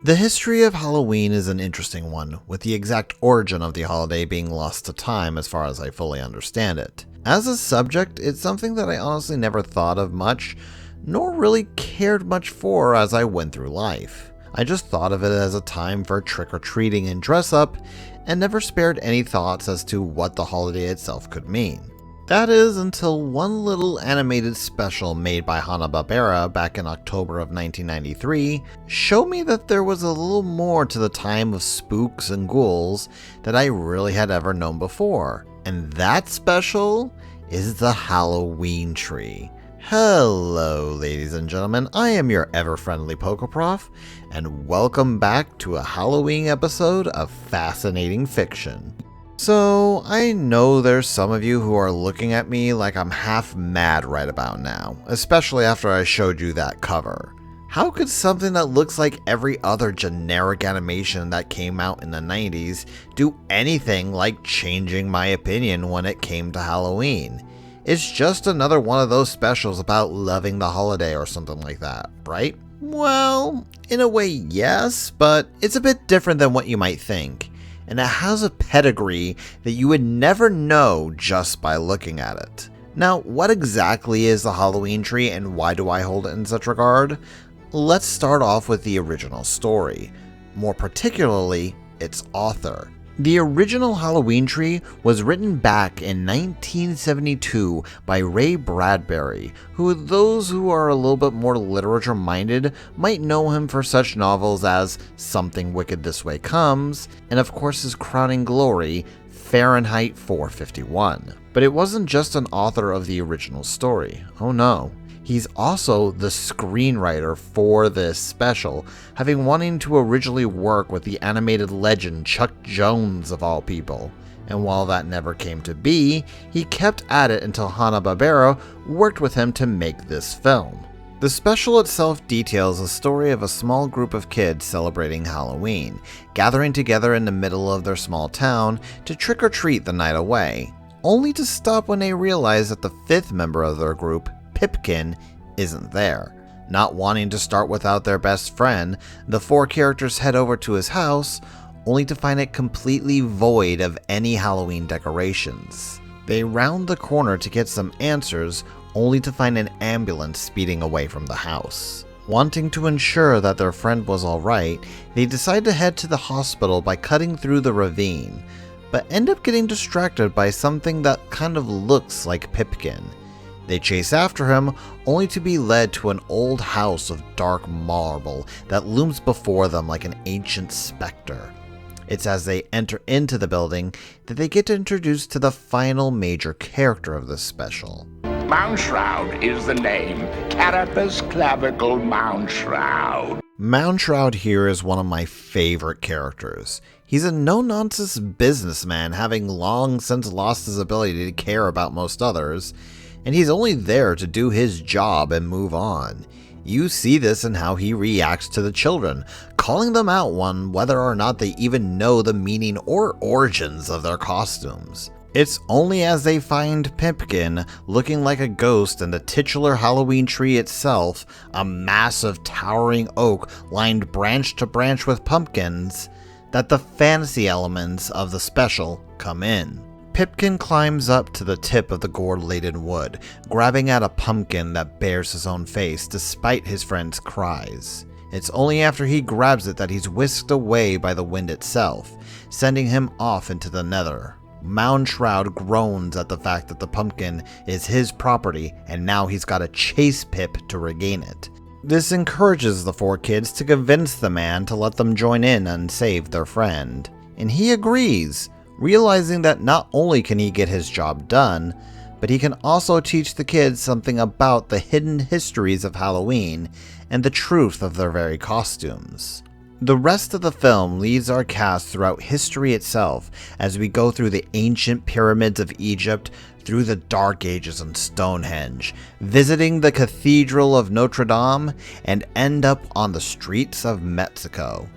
The history of Halloween is an interesting one, with the exact origin of the holiday being lost to time as far as I fully understand it. As a subject, it's something that I honestly never thought of much, nor really cared much for as I went through life. I just thought of it as a time for trick-or-treating and dress-up, and never spared any thoughts as to what the holiday itself could mean. That is until one little animated special made by Hanna-Barbera back in October of 1993 showed me that there was a little more to the time of spooks and ghouls that I really had ever known before. And that special is the Halloween tree. Hello ladies and gentlemen, I am your ever-friendly Pokeprof, and welcome back to a Halloween episode of Fascinating Fiction. So, I know there's some of you who are looking at me like I'm half mad right about now, especially after I showed you that cover. How could something that looks like every other generic animation that came out in the 90s do anything like changing my opinion when it came to Halloween? It's just another one of those specials about loving the holiday or something like that, right? Well, in a way yes, but it's a bit different than what you might think. And it has a pedigree that you would never know just by looking at it. Now, what exactly is the Halloween tree and why do I hold it in such regard? Let's start off with the original story, more particularly its author. The original Halloween tree was written back in 1972 by Ray Bradbury, who those who are a little bit more literature minded might know him for such novels as Something Wicked This Way Comes, and of course his crowning glory, Fahrenheit 451. But it wasn't just an author of the original story, oh no. He's also the screenwriter for this special, having wanting to originally work with the animated legend Chuck Jones of all people. And while that never came to be, he kept at it until Hanna-Barbera worked with him to make this film. The special itself details a story of a small group of kids celebrating Halloween, gathering together in the middle of their small town to trick-or-treat the night away, only to stop when they realize that the fifth member of their group, Pipkin, isn't there. Not wanting to start without their best friend, the four characters head over to his house, only to find it completely void of any Halloween decorations. They round the corner to get some answers, only to find an ambulance speeding away from the house. Wanting to ensure that their friend was alright, they decide to head to the hospital by cutting through the ravine, but end up getting distracted by something that kind of looks like Pipkin. They chase after him, only to be led to an old house of dark marble that looms before them like an ancient specter. It's as they enter into the building that they get introduced to the final major character of this special. Moundshroud is the name. Carapace clavicle Moundshroud. Moundshroud here is one of my favorite characters. He's a no-nonsense businessman having long since lost his ability to care about most others, and he's only there to do his job and move on. You see this in how he reacts to the children, calling them out on whether or not they even know the meaning or origins of their costumes. It's only as they find Pipkin looking like a ghost and the titular Halloween tree itself, a massive towering oak lined branch to branch with pumpkins, that the fantasy elements of the special come in. Pipkin climbs up to the tip of the gourd-laden wood, grabbing at a pumpkin that bears his own face despite his friend's cries. It's only after he grabs it that he's whisked away by the wind itself, sending him off into the nether. Moundshroud groans at the fact that the pumpkin is his property and now he's got to chase Pip to regain it. This encourages the four kids to convince the man to let them join in and save their friend. And he agrees, realizing that not only can he get his job done, but he can also teach the kids something about the hidden histories of Halloween and the truth of their very costumes. The rest of the film leads our cast throughout history itself as we go through the ancient pyramids of Egypt, through the Dark Ages and Stonehenge, visiting the Cathedral of Notre Dame, and end up on the streets of Mexico.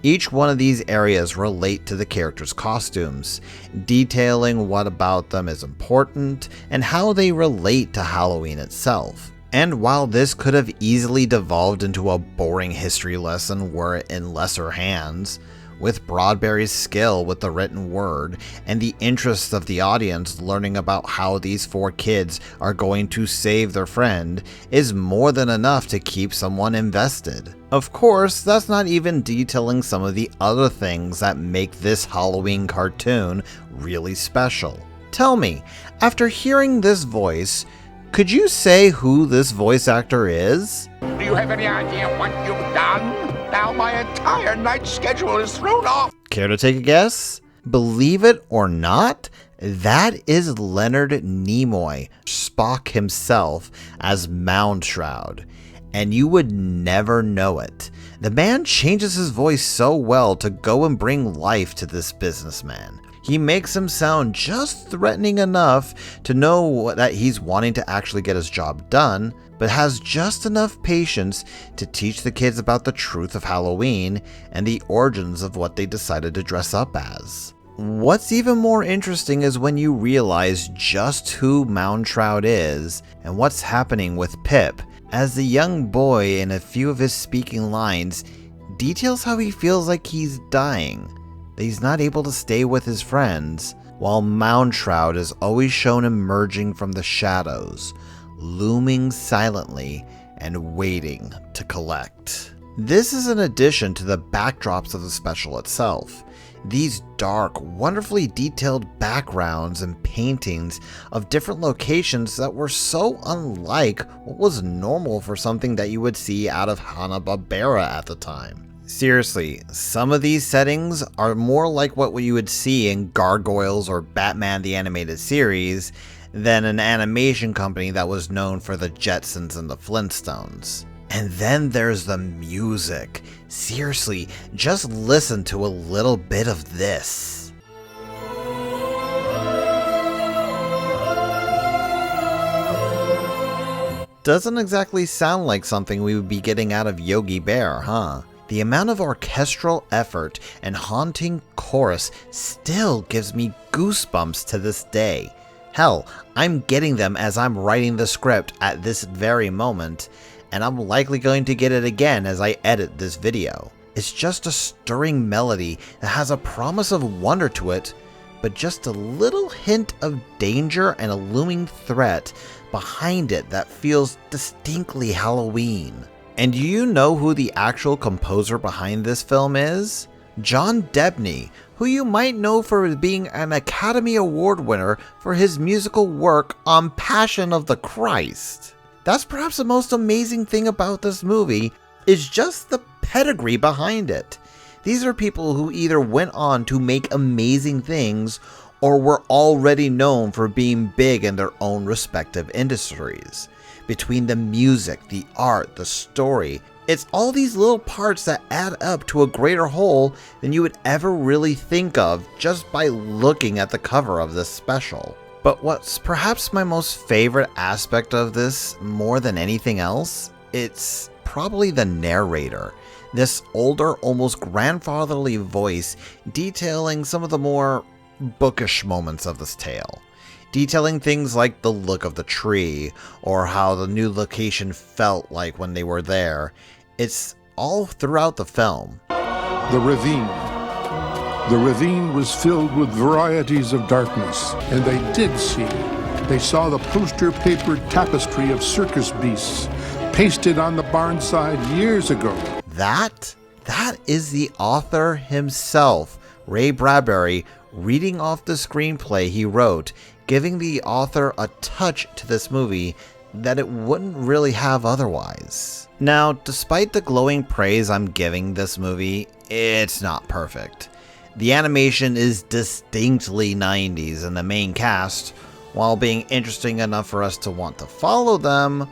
Each one of these areas relate to the characters' costumes, detailing what about them is important and how they relate to Halloween itself. And while this could have easily devolved into a boring history lesson were it in lesser hands, with Broadberry's skill with the written word and the interest of the audience learning about how these 4 kids are going to save their friend is more than enough to keep someone invested. Of course, that's not even detailing some of the other things that make this Halloween cartoon really special. Tell me, after hearing this voice, could you say who this voice actor is? Do you have any idea what you've done? Now my entire night schedule is thrown off. Care to take a guess? Believe it or not, that is Leonard Nimoy, Spock himself, as Moundshroud. And you would never know it. The man changes his voice so well to go and bring life to this businessman. He makes him sound just threatening enough to know that he's wanting to actually get his job done, but has just enough patience to teach the kids about the truth of Halloween and the origins of what they decided to dress up as. What's even more interesting is when you realize just who Moundshroud is and what's happening with Pip, as the young boy in a few of his speaking lines details how he feels like he's dying, that he's not able to stay with his friends, while Moundshroud is always shown emerging from the shadows, looming silently and waiting to collect. This is in addition to the backdrops of the special itself. These dark, wonderfully detailed backgrounds and paintings of different locations that were so unlike what was normal for something that you would see out of Hanna-Barbera at the time. Seriously, some of these settings are more like what you would see in Gargoyles or Batman the Animated Series than an animation company that was known for the Jetsons and the Flintstones. And then there's the music. Seriously, just listen to a little bit of this. Doesn't exactly sound like something we would be getting out of Yogi Bear, huh? The amount of orchestral effort and haunting chorus still gives me goosebumps to this day. Hell, I'm getting them as I'm writing the script at this very moment, and I'm likely going to get it again as I edit this video. It's just a stirring melody that has a promise of wonder to it, but just a little hint of danger and a looming threat behind it that feels distinctly Halloween. And do you know who the actual composer behind this film is? John Debney, who you might know for being an Academy Award winner for his musical work on Passion of the Christ. That's perhaps the most amazing thing about this movie, is just the pedigree behind it. These are people who either went on to make amazing things or were already known for being big in their own respective industries. Between the music, the art, the story, it's all these little parts that add up to a greater whole than you would ever really think of just by looking at the cover of this special. But what's perhaps my most favorite aspect of this, more than anything else, it's probably the narrator. This older, almost grandfatherly voice detailing some of the more bookish moments of this tale. Detailing things like the look of the tree, or how the new location felt like when they were there. It's all throughout the film. The ravine. The ravine was filled with varieties of darkness, and they did see. They saw the poster-papered tapestry of circus beasts pasted on the barn side years ago. That is the author himself, Ray Bradbury, reading off the screenplay he wrote, giving the author a touch to this movie that it wouldn't really have otherwise. Now, despite the glowing praise I'm giving this movie, it's not perfect. The animation is distinctly 90s, and the main cast, while being interesting enough for us to want to follow them,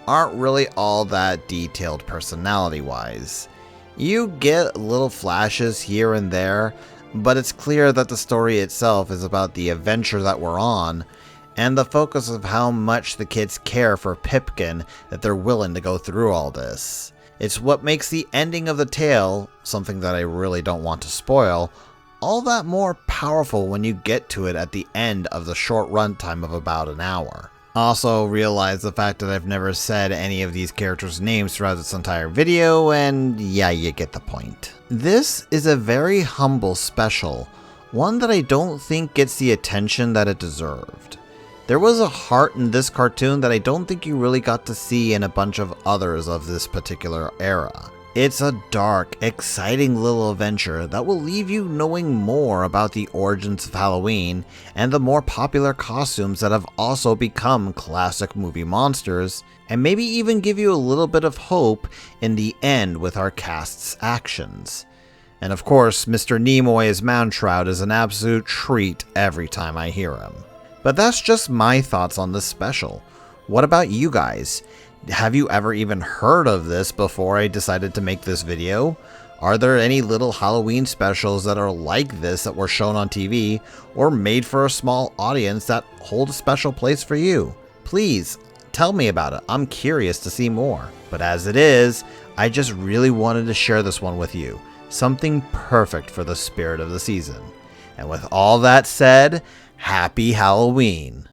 aren't really all that detailed personality-wise. You get little flashes here and there, but it's clear that the story itself is about the adventure that we're on, and the focus of how much the kids care for Pipkin that they're willing to go through all this. It's what makes the ending of the tale, something that I really don't want to spoil, all that more powerful when you get to it at the end of the short runtime of about an hour. Also realize the fact that I've never said any of these characters' names throughout this entire video, and yeah, you get the point. This is a very humble special, one that I don't think gets the attention that it deserved. There was a heart in this cartoon that I don't think you really got to see in a bunch of others of this particular era. It's a dark, exciting little adventure that will leave you knowing more about the origins of Halloween and the more popular costumes that have also become classic movie monsters, and maybe even give you a little bit of hope in the end with our cast's actions. And of course, Mr. Nimoy as Mountrout is an absolute treat every time I hear him. But that's just my thoughts on this special. What about you guys? Have you ever even heard of this before I decided to make this video? Are there any little Halloween specials that are like this that were shown on TV or made for a small audience that hold a special place for you? Please tell me about it. I'm curious to see more. But as it is, I just really wanted to share this one with you. Something perfect for the spirit of the season. And with all that said, happy Halloween!